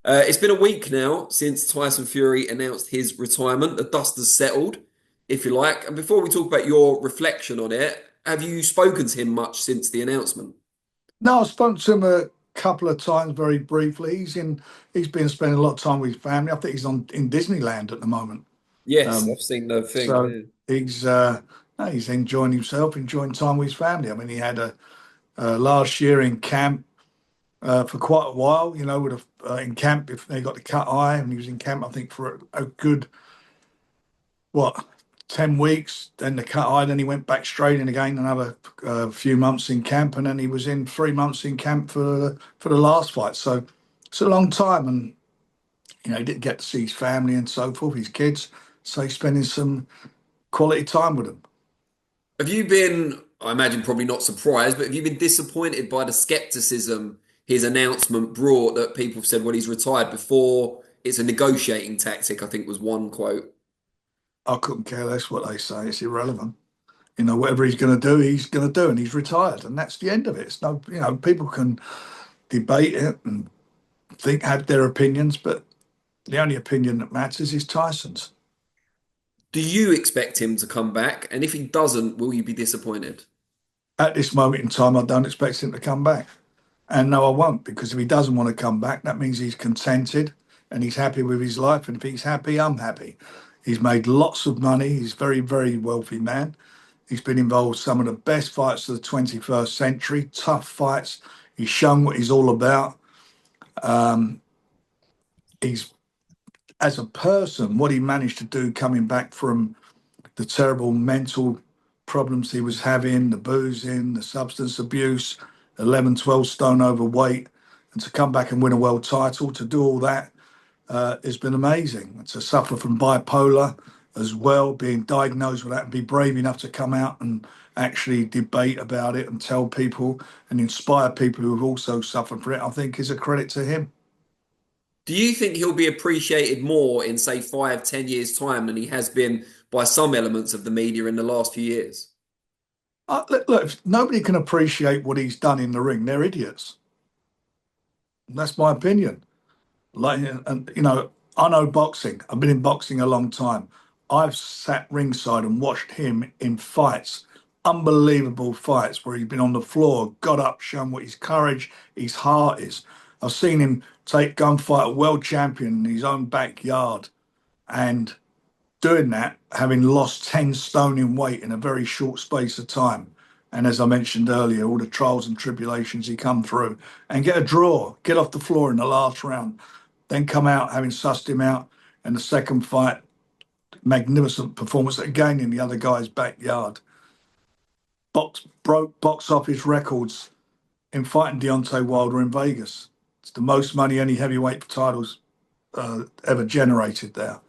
It's been a week now since Tyson Fury announced his retirement. The dust has settled, if you like. And before we talk about your reflection on it, have you spoken to him much since the announcement? No, I spoke to him a couple of times very briefly. He's been spending a lot of time with his family. I think he's on in Disneyland at the moment. Yes, Um, I've seen the thing. so Yeah. he's no, he's enjoying himself, enjoying time with his family. I mean, he had a last year in camp for quite a while. With in camp if they got the cut eye, and he was in camp I think for a good what 10 weeks. Then the cut eye, then he went back straight in again another few months in camp, and then he was in 3 months in camp for the last fight. So it's a long time, and he didn't get to see his family and so forth, his kids. So he's spending some quality time with them. Have you been, I imagine probably not surprised, but have you been disappointed by the skepticism his announcement brought that people have said, well, he's retired before, it's a negotiating tactic, I think was one quote. I couldn't care less what they say. It's irrelevant. Whatever he's going to do, he's going to do, and he's retired, and that's the end of it. It's no, people can debate it and have their opinions, but the only opinion that matters is Tyson's. Do you expect him to come back? And if he doesn't, will you be disappointed? At this moment in time, I don't expect him to come back. And no, I won't, because if he doesn't want to come back, that means he's contented and he's happy with his life. And if he's happy, I'm happy. He's made lots of money. He's a very, very wealthy man. He's been involved with some of the best fights of the 21st century, tough fights. He's shown what he's all about. Um, he's, as a person, what he managed to do coming back from the terrible mental problems he was having, the boozing, the substance abuse, 11, 12 stone overweight, and to come back and win a world title, to do all that has been amazing. To suffer from bipolar as well, being diagnosed with that, and be brave enough to come out and actually debate about it and tell people and inspire people who have also suffered from it, I think is a credit to him. Do you think he'll be appreciated more in, say, 5, 10 years' time than he has been by some elements of the media in the last few years? Look, if nobody can appreciate what he's done in the ring, they're idiots. That's my opinion. Like, and I know boxing. I've been in boxing a long time. I've sat ringside and watched him in fights, unbelievable fights where he's been on the floor, got up, shown what his courage, his heart is. I've seen him gunfight a world champion in his own backyard, and doing that, having lost 10 stone in weight in a very short space of time. And as I mentioned earlier, all the trials and tribulations he come through, and get a draw, get off the floor in the last round, then come out having sussed him out. And the second fight, magnificent performance again in the other guy's backyard. Box office records in fighting Deontay Wilder in Vegas. It's the most money any heavyweight titles ever generated there.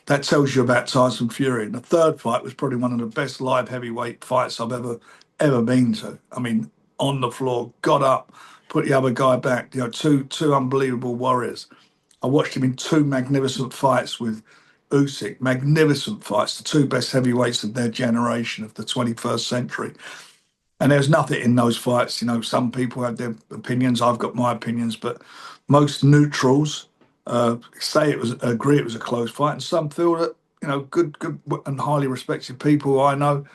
That tells you about Tyson Fury. And the third fight was probably one of the best live heavyweight fights I've ever been to. I mean, on the floor, got up, put the other guy back. Two unbelievable warriors. I watched him in two magnificent fights with Usyk. Magnificent fights, the two best heavyweights of their generation of the 21st century. And there's nothing in those fights. Some people have their opinions. I've got my opinions, but most neutrals say agree it was a close fight, and some feel that good and highly respected people I know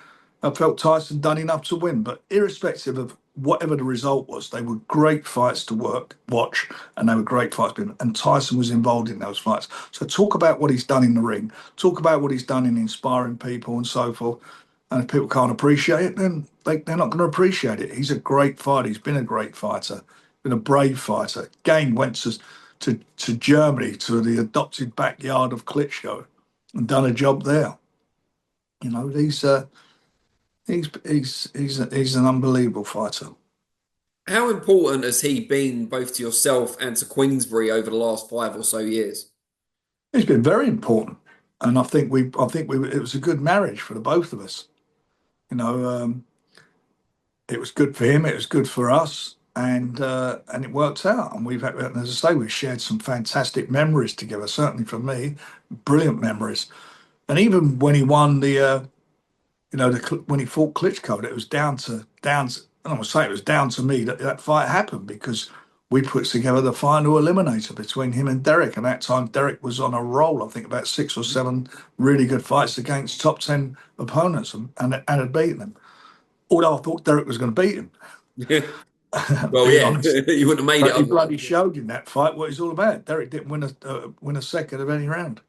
have felt Tyson done enough to win. But irrespective of whatever the result was, they were great fights to watch, and they were great fights. And Tyson was involved in those fights. So talk about what he's done in the ring, talk about what he's done in inspiring people and so forth. And if people can't appreciate it, then they're not going to appreciate it. He's a great fighter. He's been a great fighter, been a brave fighter. Again, went to Germany, to the adopted backyard of Klitschko, and done a job there. He's an unbelievable fighter. How important has he been both to yourself and to Queensbury over the last 5 or so years? He's been very important, and it was a good marriage for the both of us. You know, it was good for him, it was good for us, and it worked out. And we've had, as I say, we've shared some fantastic memories together. Certainly for me, brilliant memories. And even when he won when he fought Klitschko, it was down to. And I would say it was down to me that that fight happened, because we put together the final eliminator between him and Derek. And that time, Derek was on a roll, I think about 6 or 7 really good fights against top 10 opponents and had beaten them. Although I thought Derek was going to beat him, Well, being yeah, honest. you wouldn't have made it But he otherwise. bloody showed in that fight what he's all about. Derek didn't win a second of any round.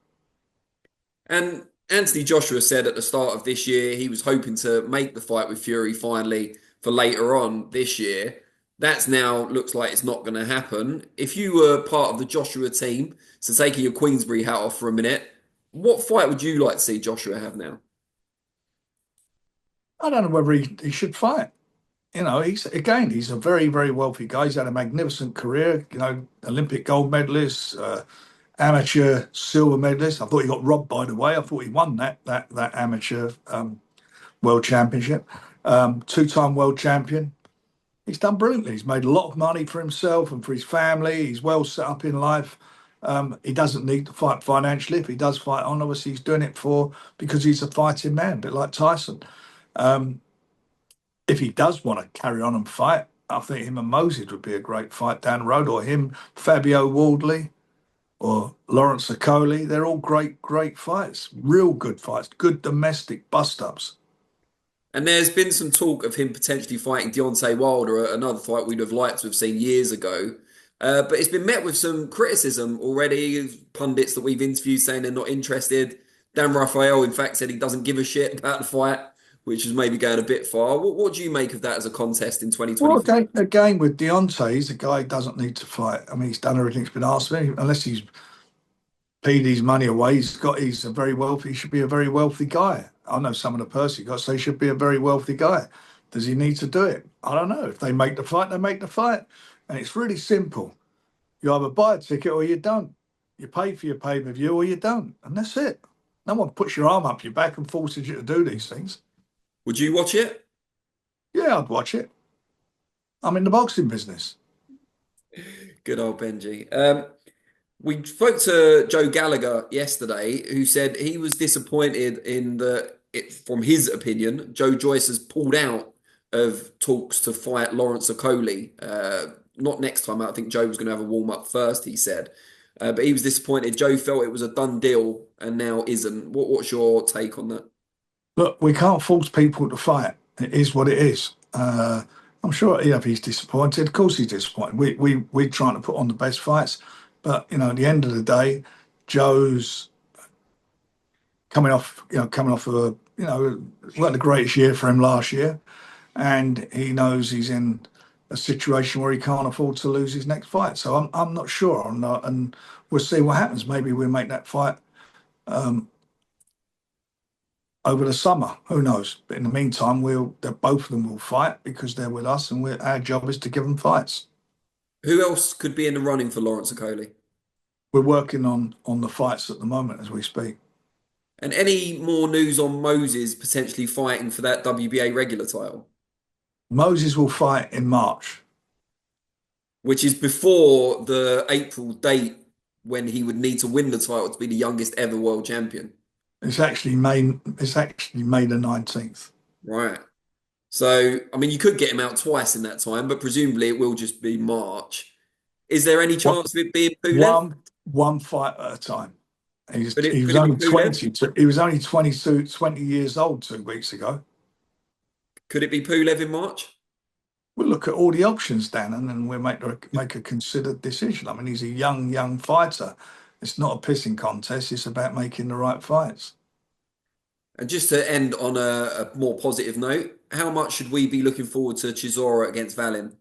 And Anthony Joshua said at the start of this year he was hoping to make the fight with Fury finally for later on this year. That's now looks like it's not going to happen. If you were part of the Joshua team, so taking your Queensbury hat off for a minute, what fight would you like to see Joshua have now? I don't know whether he should fight. You know, he's a very, very wealthy guy. He's had a magnificent career, you know, Olympic gold medalist, amateur silver medalist. I thought he got robbed, by the way. I thought he won that amateur world championship. Two-time world champion. He's done brilliantly. He's made a lot of money for himself and for his family. He's well set up in life. He doesn't need to fight financially. If he does fight on, obviously he's doing it because he's a fighting man, a bit like Tyson. Um, if he does want to carry on and fight, I think him and Moses would be a great fight down the road, or him, Fabio Wardley, or Lawrence Okoli. They're all great, great fights, real good fights, good domestic bust ups. And there's been some talk of him potentially fighting Deontay Wilder, another fight we'd have liked to have seen years ago. But it's been met with some criticism already. Pundits that we've interviewed saying they're not interested. Dan Raphael, in fact, said he doesn't give a shit about the fight, which is maybe going a bit far. What do you make of that as a contest in Well, 2024? again with Deontay, he's a guy who doesn't need to fight. I mean, he's done everything that's been asked of him, unless he's paid his money away. He's a very wealthy. He should be a very wealthy guy. I know some of the purse he got, so he should be a very wealthy guy. Does he need to do it? I don't know. If they make the fight, they make the fight, and it's really simple. You either buy a ticket or you don't. You pay for your pay-per-view or you don't, and that's it. No one puts your arm up your back and forces you to do these things. Would you watch it? Yeah, I'd watch it. I'm in the boxing business. Good old Benji. We spoke to Joe Gallagher yesterday, who said he was disappointed in from his opinion, Joe Joyce has pulled out of talks to fight Lawrence Okoli. Not next time out. I think Joe was going to have a warm up first, he said. But he was disappointed. Joe felt it was a done deal and now isn't. What's your take on that? Look, we can't force people to fight. It is what it is. I'm sure if he's disappointed, of course he's disappointed. We're trying to put on the best fights, but at the end of the day, Joe's coming off of weren't the greatest year for him last year, and he knows he's in a situation where he can't afford to lose his next fight. So I'm not sure, and we'll see what happens. Maybe we'll make that fight over the summer. Who knows? But in the meantime, both of them will fight because they're with us, and our job is to give them fights. Who else could be in the running for Lawrence Okoli? We're working on the fights at the moment as we speak. And any more news on Moses potentially fighting for that WBA regular title, Moses will fight in March. which is before the April date when he would need to win the title to be the youngest ever world champion? It's actually May. It's actually May the 19th. Right. So, I mean, you could get him out twice in that time, but presumably it will just be March. Is there any One chance of it being Pulev? one fight at a time. He Could was it be only Pulev? 20. He was only 22, 20 years old 2 weeks ago. Could it be Pulev in March? We'll look at all the options, Dan, and then we'll make a considered decision. I mean, he's a young fighter. It's not a pissing contest. It's about making the right fights. And just to end on a more positive note, how much should we be looking forward to Chisora against Valin?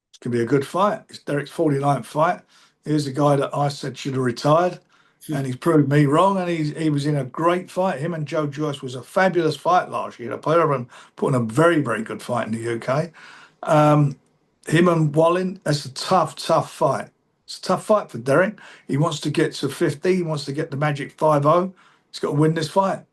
It's going to be a good fight. It's Derek's 49th fight. Here's a guy that I said should have retired, and he's proved me wrong. And he was in a great fight. Him and Joe Joyce was a fabulous fight last year. The pair of them put in a very, very good fight in the UK. Him and Wallin, that's a tough fight. It's a tough fight for Derek. He wants to get to 50. He wants to get the magic 5-0. He's got to win this fight.